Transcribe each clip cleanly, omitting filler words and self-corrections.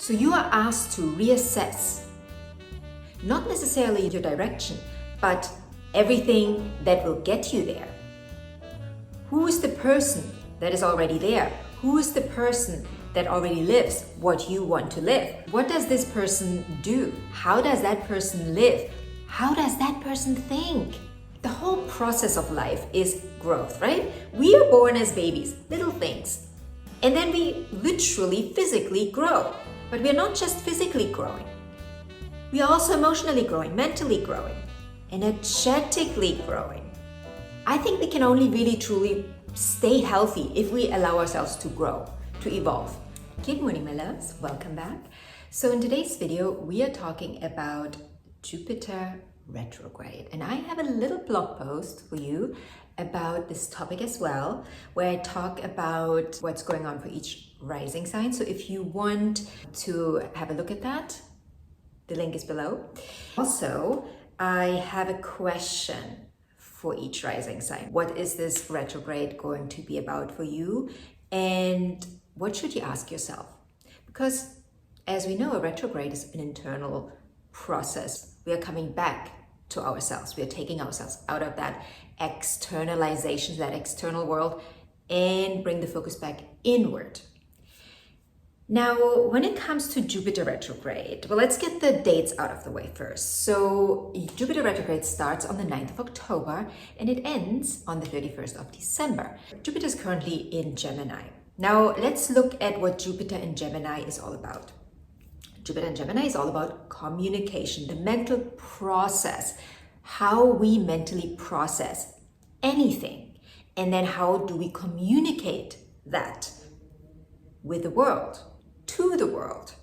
So you are asked to reassess, not necessarily your direction, but everything that will get you there. Who is the person that is already there? Who is the person that already lives what you want to live? What does this person do? How does that person live? How does that person think? The whole process of life is growth, right? We are born as babies, little things. And then we literally, physically grow. But we are not just physically growing. We are also emotionally growing, mentally growing, energetically growing. I think we can only really truly stay healthy if we allow ourselves to grow, to evolve. Good morning, my loves. Welcome back. So in today's video, we are talking about Jupiter retrograde. And I have a little blog post for you about this topic as well, where I talk about what's going on for each rising sign. So if you want to have a look at that, the link is below. Also, I have a question for each rising sign. What is this retrograde going to be about for you? And what should you ask yourself? Because as we know, a retrograde is an internal process. We are coming back to ourselves. We are taking ourselves out of that externalization, that external world, and bring the focus back inward. Now, when it comes to Jupiter retrograde, well, let's get the dates out of the way first. So Jupiter retrograde starts on the 9th of October and it ends on the 31st of December. Jupiter is currently in Gemini. Now, let's look at what Jupiter in Gemini is all about. Jupiter in Gemini is all about communication, the mental process, how we mentally process anything, and then how do we communicate that with the world, to the world.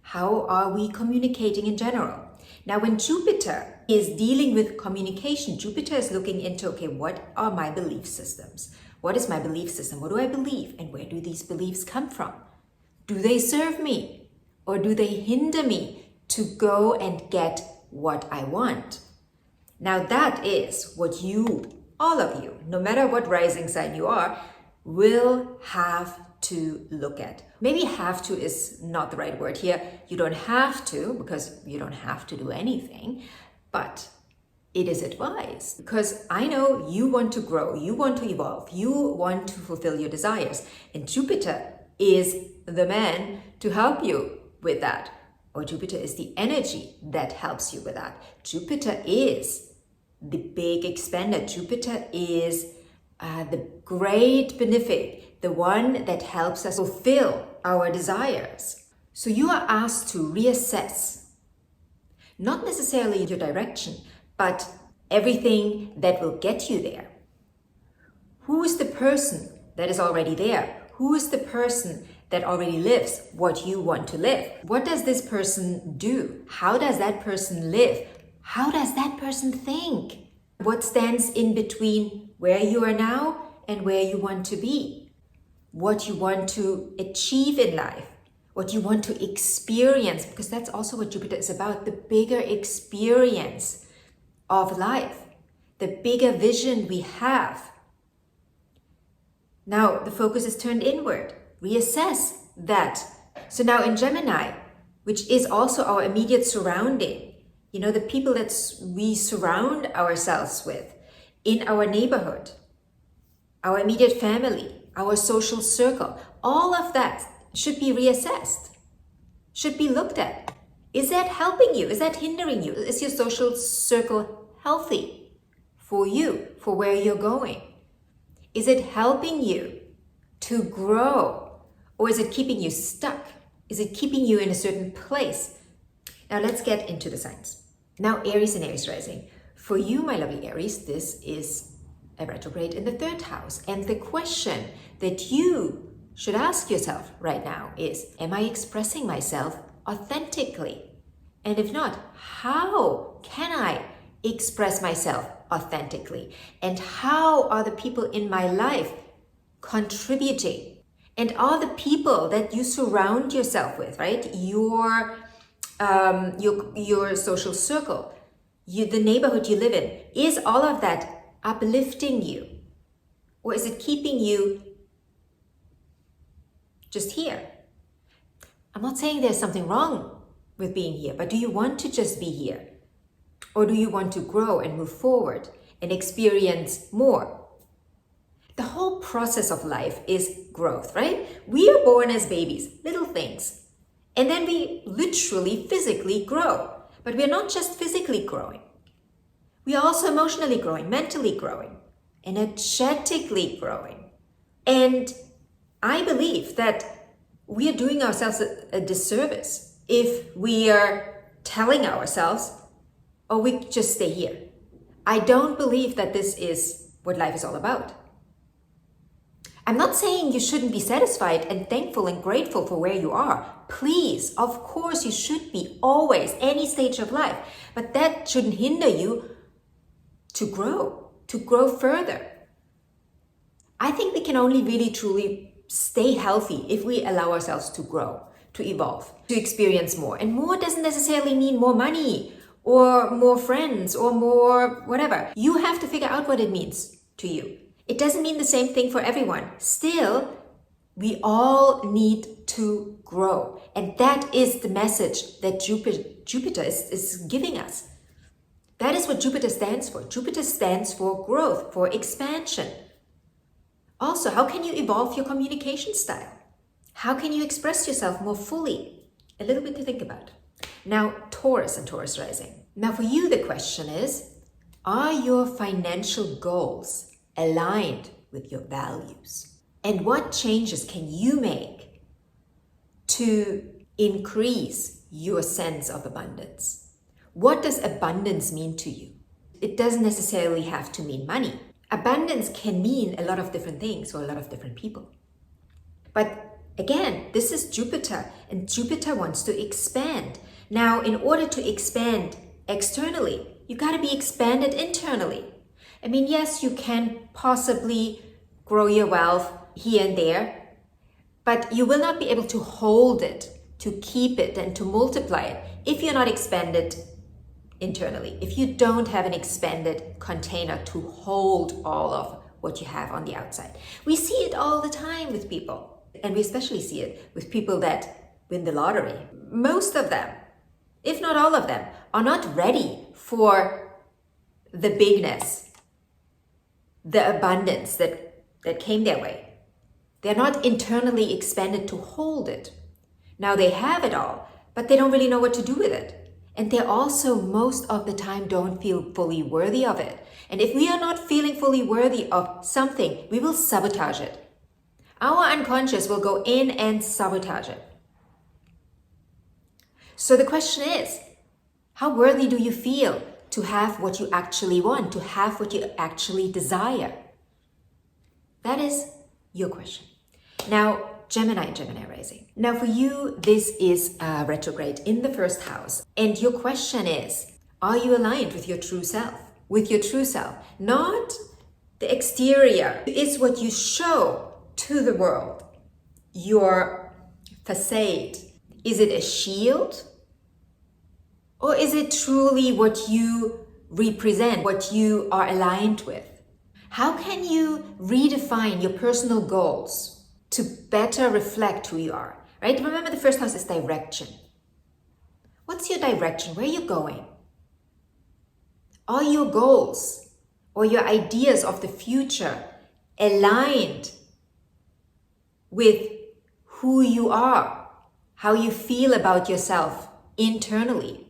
How are we communicating in general? Now, when Jupiter is dealing with communication, Jupiter is looking into, okay, what are my belief systems? What is my belief system? What do I believe? And where do these beliefs come from? Do they serve me? Or do they hinder me to go and get what I want? Now that is what you, all of you, no matter what rising sign you are, will have to look at. Maybe have to is not the right word here. You don't have to, because you don't have to do anything, but it is advised. Because I know you want to grow, you want to evolve, you want to fulfill your desires. And Jupiter is the man to help you with that, or Jupiter is the energy that helps you with that. Jupiter is the big expander. Jupiter is the great benefic, the one that helps us fulfill our desires. So you are asked to reassess, not necessarily your direction, but everything that will get you there. Who is the person that is already there? Who is the person that already lives what you want to live? What does this person do? How does that person live? How does that person think? What stands in between where you are now and where you want to be? What you want to achieve in life? What you want to experience? Because that's also what Jupiter is about, the bigger experience of life, the bigger vision we have. Now the focus is turned inward. Reassess that. So now in Gemini, which is also our immediate surrounding, you know, the people that we surround ourselves with in our neighborhood, our immediate family, our social circle, all of that should be reassessed, should be looked at. Is that helping you? Is that hindering you? Is your social circle healthy for you, for where you're going? Is it helping you to grow? Or is it keeping you stuck? Is it keeping you in a certain place? Now let's get into the signs. Now Aries and Aries rising. For you, my lovely Aries, this is a retrograde in the 3rd house. And the question that you should ask yourself right now is, am I expressing myself authentically? And if not, how can I express myself authentically? And how are the people in my life contributing? And are the people that you surround yourself with, right? Your social circle, the neighborhood you live in, is all of that uplifting you? Or is it keeping you just here? I'm not saying there's something wrong with being here, but do you want to just be here? Or do you want to grow and move forward and experience more? The whole process of life is growth, right? We are born as babies, little things. And then we literally, physically grow. But we are not just physically growing. We are also emotionally growing, mentally growing, energetically growing. And I believe that we are doing ourselves a disservice if we are telling ourselves, oh, we just stay here. I don't believe that this is what life is all about. I'm not saying you shouldn't be satisfied and thankful and grateful for where you are. Please, of course you should be, always, any stage of life. But that shouldn't hinder you to grow further. I think we can only really truly stay healthy if we allow ourselves to grow, to evolve, to experience more. And more doesn't necessarily mean more money or more friends or more whatever. You have to figure out what it means to you. It doesn't mean the same thing for everyone. Still, we all need to grow. And that is the message that Jupiter is giving us. That is what Jupiter stands for. Jupiter stands for growth, for expansion. Also, how can you evolve your communication style? How can you express yourself more fully? A little bit to think about. Now, Taurus and Taurus rising. Now, for you, the question is, are your financial goals aligned with your values? And what changes can you make to increase your sense of abundance? What does abundance mean to you? It doesn't necessarily have to mean money. Abundance can mean a lot of different things for a lot of different people. But again, this is Jupiter, and Jupiter wants to expand. Now, in order to expand externally, you got to be expanded internally. I mean, yes, you can possibly grow your wealth here and there, but you will not be able to hold it, to keep it, and to multiply it if you're not expanded internally, if you don't have an expanded container to hold all of what you have on the outside. We see it all the time with people, and we especially see it with people that win the lottery. Most of them, if not all of them, are not ready for the bigness, the abundance that came their way. They're not internally expanded to hold it. Now they have it all, but they don't really know what to do with it. And they also, most of the time, don't feel fully worthy of it. And if we are not feeling fully worthy of something, we will sabotage it. Our unconscious will go in and sabotage it. So the question is, how worthy do you feel to have what you actually want, to have what you actually desire? That is your question. Now, Gemini and Gemini rising. Now for you, this is retrograde in the first house. And your question is, are you aligned with your true self? With your true self. Not the exterior. It's what you show to the world. Your facade. Is it a shield? Or is it truly what you represent, what you are aligned with? How can you redefine your personal goals to better reflect who you are, right? Remember, the first house is direction. What's your direction? Where are you going? Are your goals or your ideas of the future aligned with who you are, how you feel about yourself internally?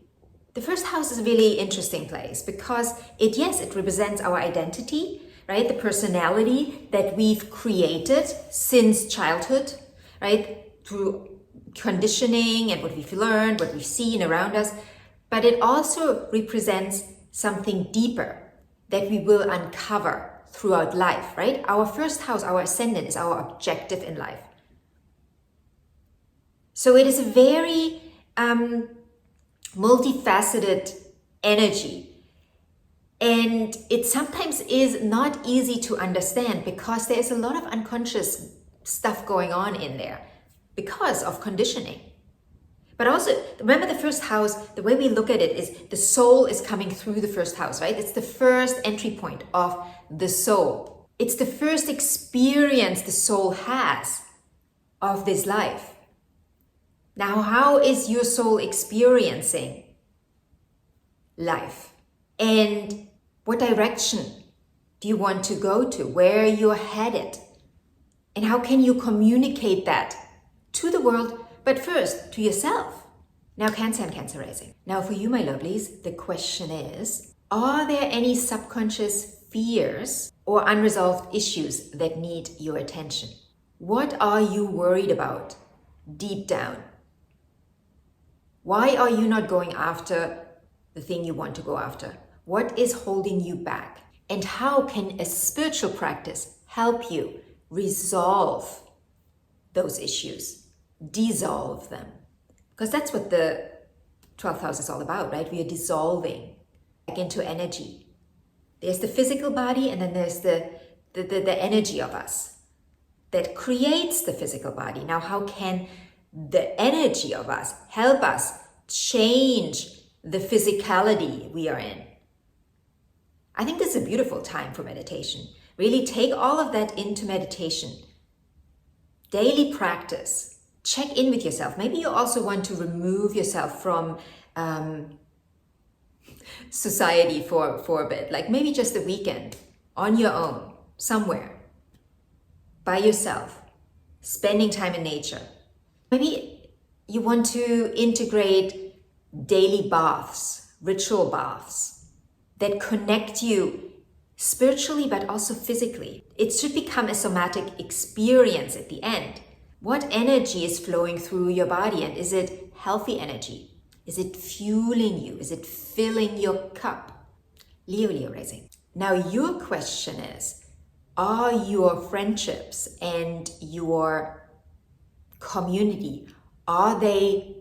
The first house is a really interesting place because it represents our identity, right? The personality that we've created since childhood, right? Through conditioning and what we've learned, what we've seen around us. But it also represents something deeper that we will uncover throughout life, right? Our first house, our ascendant, is our objective in life. So it is a very multifaceted energy. And it sometimes is not easy to understand because there is a lot of unconscious stuff going on in there because of conditioning. But also, remember the first house, the way we look at it is the soul is coming through the first house, right? It's the first entry point of the soul. It's the first experience the soul has of this life. Now, how is your soul experiencing life? And what direction do you want to go to? Where you're headed? And how can you communicate that to the world, but first to yourself? Now, Cancer and Cancer rising. Now, for you, my lovelies, the question is, are there any subconscious fears or unresolved issues that need your attention? What are you worried about deep down? Why are you not going after the thing you want to go after? What is holding you back? And how can a spiritual practice help you resolve those issues, dissolve them? Because that's what the 12th house is all about, right? We are dissolving back into energy. There's the physical body, and then there's the energy of us that creates the physical body. Now, how can the energy of us help us change the physicality we are in? I think this is a beautiful time for meditation. Really take all of that into meditation. Daily practice. Check in with yourself. Maybe you also want to remove yourself from society for a bit. Like maybe just a weekend on your own, somewhere, by yourself, spending time in nature. Maybe you want to integrate daily baths, ritual baths that connect you spiritually but also physically. It should become a somatic experience at the end. What energy is flowing through your body, and is it healthy energy? Is it fueling you? Is it filling your cup? Leo rising. Now your question is, are your friendships and your community, are they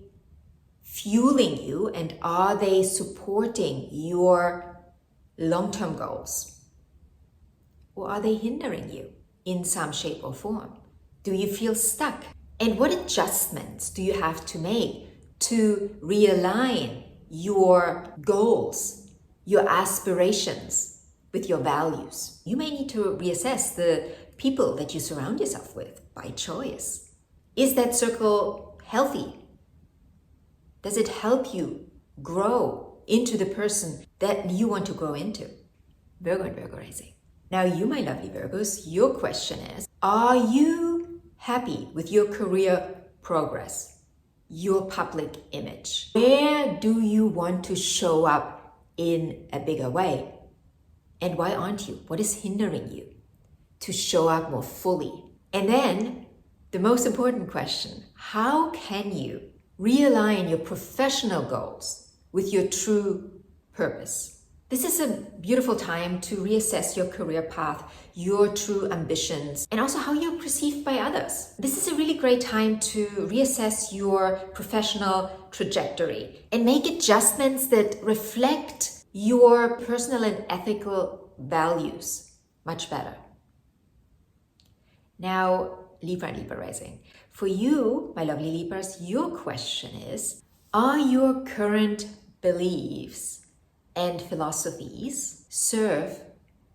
fueling you and are they supporting your long-term goals? Or are they hindering you in some shape or form? Do you feel stuck? And what adjustments do you have to make to realign your goals, your aspirations with your values? You may need to reassess the people that you surround yourself with by choice. Is that circle healthy? Does it help you grow into the person that you want to grow into? Virgo and Virgo rising. Now you, my lovely Virgos, your question is, are you happy with your career progress, your public image? Where do you want to show up in a bigger way? And why aren't you? What is hindering you to show up more fully? And then the most important question, how can you realign your professional goals with your true purpose? This is a beautiful time to reassess your career path, your true ambitions, and also how you're perceived by others. This is a really great time to reassess your professional trajectory and make adjustments that reflect your personal and ethical values much better. Now, Libra and Libra rising. For you, my lovely Libras, your question is, are your current beliefs and philosophies serve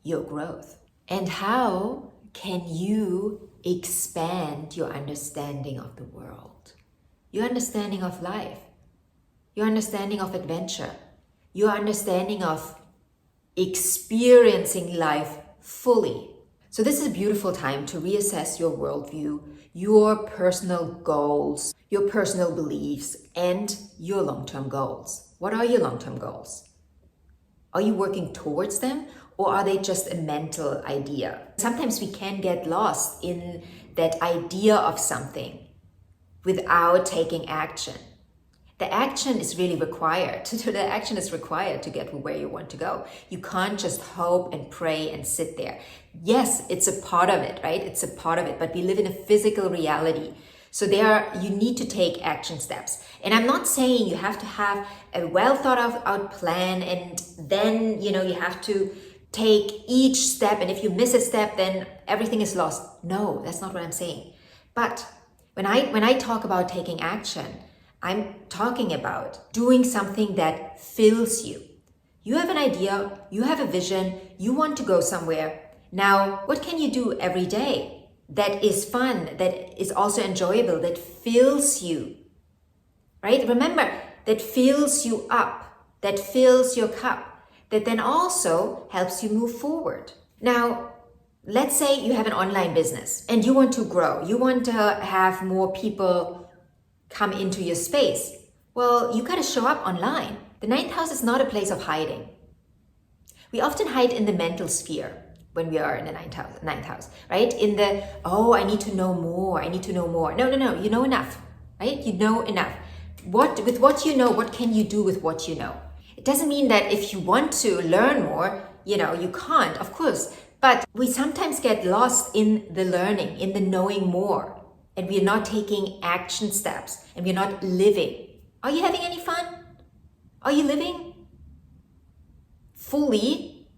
your growth? And how can you expand your understanding of the world, your understanding of life, your understanding of adventure, your understanding of experiencing life fully? So this is a beautiful time to reassess your worldview, your personal goals, your personal beliefs, and your long-term goals. What are your long-term goals? Are you working towards them, or are they just a mental idea? Sometimes we can get lost in that idea of something without taking action. The action is really required. The action is required to get where you want to go. You can't just hope and pray and sit there. Yes, it's a part of it, right? It's a part of it, but we live in a physical reality. So you need to take action steps. And I'm not saying you have to have a well thought out plan and then, you have to take each step. And if you miss a step, then everything is lost. No, that's not what I'm saying. But when I talk about taking action, I'm talking about doing something that fills you. You have an idea, you have a vision, you want to go somewhere. Now, what can you do every day that is fun, that is also enjoyable, that fills you right? Remember, that fills you up, that fills your cup, that then also helps you move forward. Now, let's say you have an online business and you want to grow. You want to have more people come into your space. Well, you got to show up online. The ninth house is not a place of hiding. We often hide in the mental sphere when we are in the ninth house, right? In the, oh, I need to know more. I need to know more. No, you know enough, right? You know enough. With what you know, what can you do with what you know? It doesn't mean that if you want to learn more, you can't, of course. But we sometimes get lost in the learning, in the knowing more. And we're not taking action steps and we're not living. Are you having any fun? Are you living fully?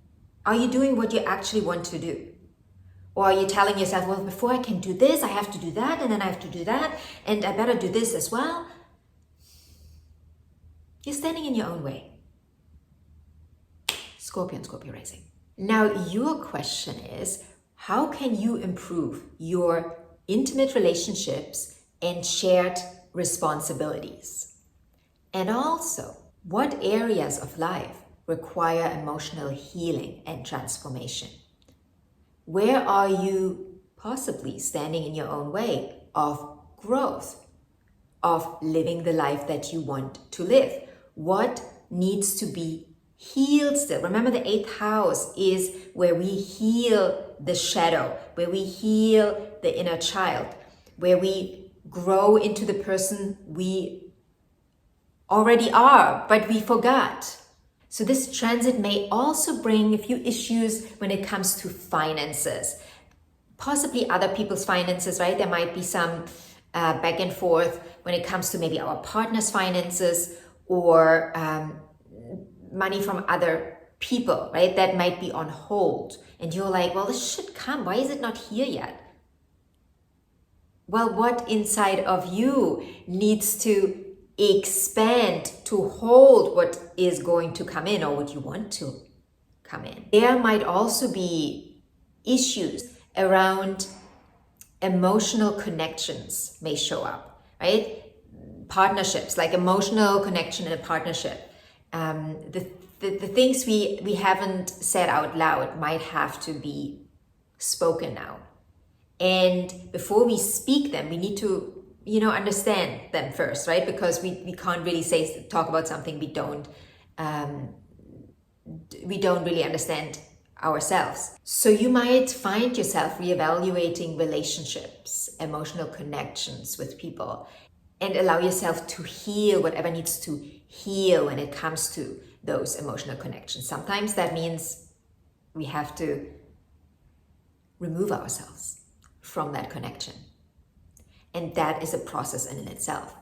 Are you doing what you actually want to do? Or are you telling yourself, well, before I can do this, I have to do that, and then I have to do that, and I better do this as well? You're standing in your own way. Scorpio and Scorpio rising. Now, your question is, how can you improve your intimate relationships and shared responsibilities? And also, what areas of life require emotional healing and transformation? Where are you possibly standing in your own way of growth, of living the life that you want to live? What needs to be healed still? Remember, the 8th house is where we heal the shadow, where we heal the inner child, where we grow into the person we already are, but we forgot. So this transit may also bring a few issues when it comes to finances, possibly other people's finances, right? There might be some back and forth when it comes to maybe our partner's finances or money from other people, right? That might be on hold. And you're like, well, this should come. Why is it not here yet? Well, what inside of you needs to expand to hold what is going to come in or what you want to come in? There might also be issues around emotional connections may show up, right? Partnerships, like emotional connection in a partnership. The things we haven't said out loud might have to be spoken now. And before we speak them, we need to understand them first, right? Because we can't really talk about something we don't really understand ourselves. So you might find yourself reevaluating relationships, emotional connections with people, and allow yourself to heal whatever needs to heal when it comes to those emotional connections. Sometimes that means we have to remove ourselves from that connection. And that is a process in itself.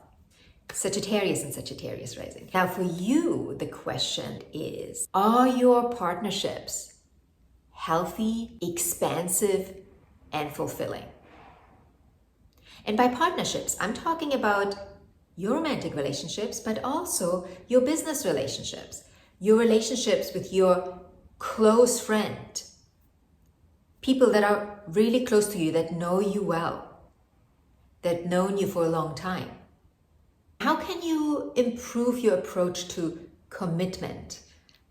Sagittarius and Sagittarius rising. Now for you, the question is, are your partnerships healthy, expansive, and fulfilling? And by partnerships, I'm talking about your romantic relationships, but also your business relationships, your relationships with your close friend, people that are really close to you, that know you well, that known you for a long time. How can you improve your approach to commitment?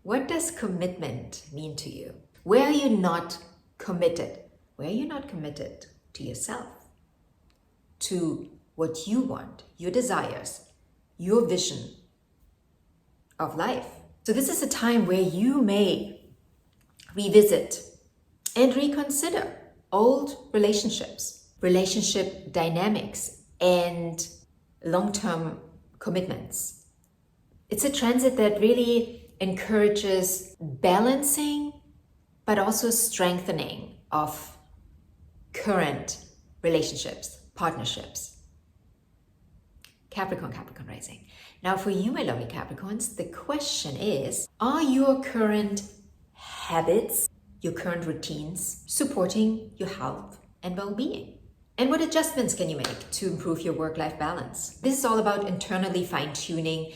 What does commitment mean to you? Where are you not committed? Where are you not committed to yourself, to what you want, your desires, your vision of life? So this is a time where you may revisit and reconsider old relationships, relationship dynamics, and long-term commitments. It's a transit that really encourages balancing, but also strengthening of current relationships, partnerships. Capricorn rising. Now for you, my lovely Capricorns, the question is, are your current habits, your current routines supporting your health and well-being? And what adjustments can you make to improve your work-life balance? This is all about internally fine-tuning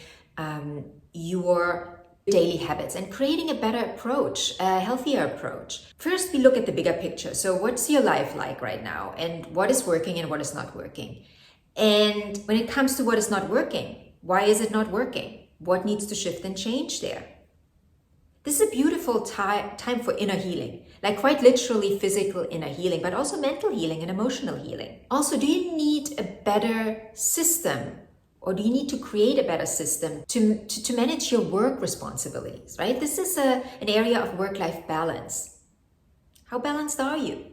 your daily habits and creating a better approach, a healthier approach. First, we look at the bigger picture. So what's your life like right now? And what is working and what is not working? And when it comes to what is not working, Why is it not working? What needs to shift and change there? This is a beautiful time for inner healing, like quite literally physical inner healing, but also mental healing and emotional healing. Also, do you need a better system, or do you need to create a better system to manage your work responsibilities, right? This is an area of work-life balance. How balanced are you?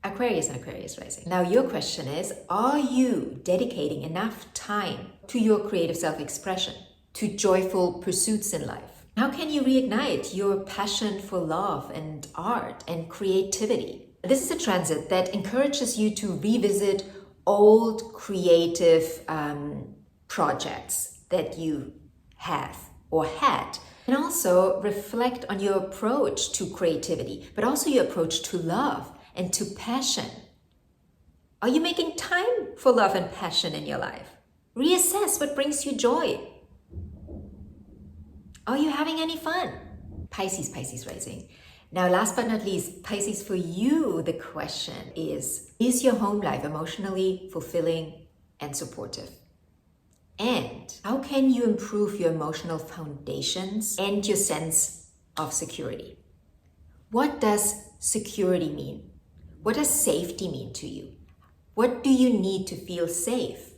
Aquarius and Aquarius rising. Now your question is, are you dedicating enough time to your creative self-expression, to joyful pursuits in life? How can you reignite your passion for love and art and creativity? This is a transit that encourages you to revisit old creative projects that you have or had, and also reflect on your approach to creativity, but also your approach to love and to passion. Are you making time for love and passion in your life? Reassess what brings you joy. Are you having any fun? Pisces, Pisces rising. Now, last but not least, Pisces, for you, the question is your home life emotionally fulfilling and supportive? And how can you improve your emotional foundations and your sense of security? What does security mean? What does safety mean to you? What do you need to feel safe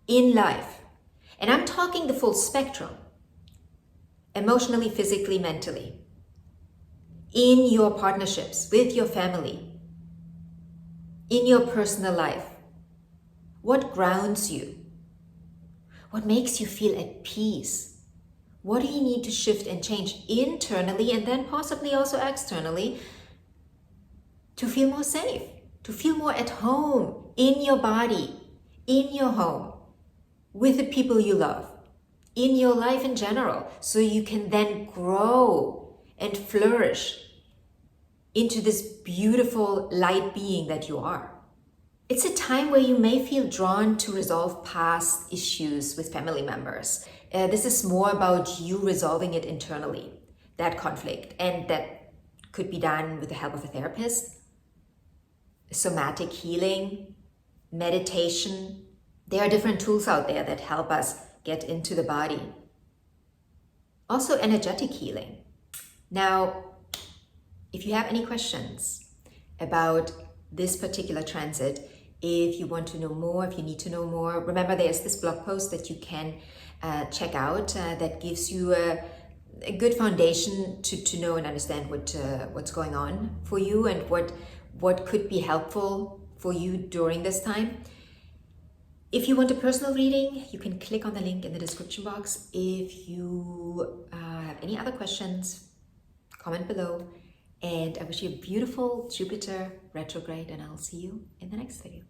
in life? And I'm talking the full spectrum. Emotionally, physically, mentally. In your partnerships, with your family. In your personal life. What grounds you? What makes you feel at peace? What do you need to shift and change internally and then possibly also externally to feel more safe, to feel more at home in your body, in your home, with the people you love, in your life in general, so you can then grow and flourish into this beautiful light being that you are. It's a time where you may feel drawn to resolve past issues with family members. This is more about you resolving it internally, that conflict, and that could be done with the help of a therapist, somatic healing, meditation. There are different tools out there that help us get into the body. Also energetic healing. Now, if you have any questions about this particular transit, if you want to know more, if you need to know more, remember there's this blog post that you can check out that gives you a good foundation to know and understand what's going on for you and what could be helpful for you during this time. If you want a personal reading, you can click on the link in the description box. If you have any other questions, comment below. And I wish you a beautiful Jupiter retrograde, and I'll see you in the next video.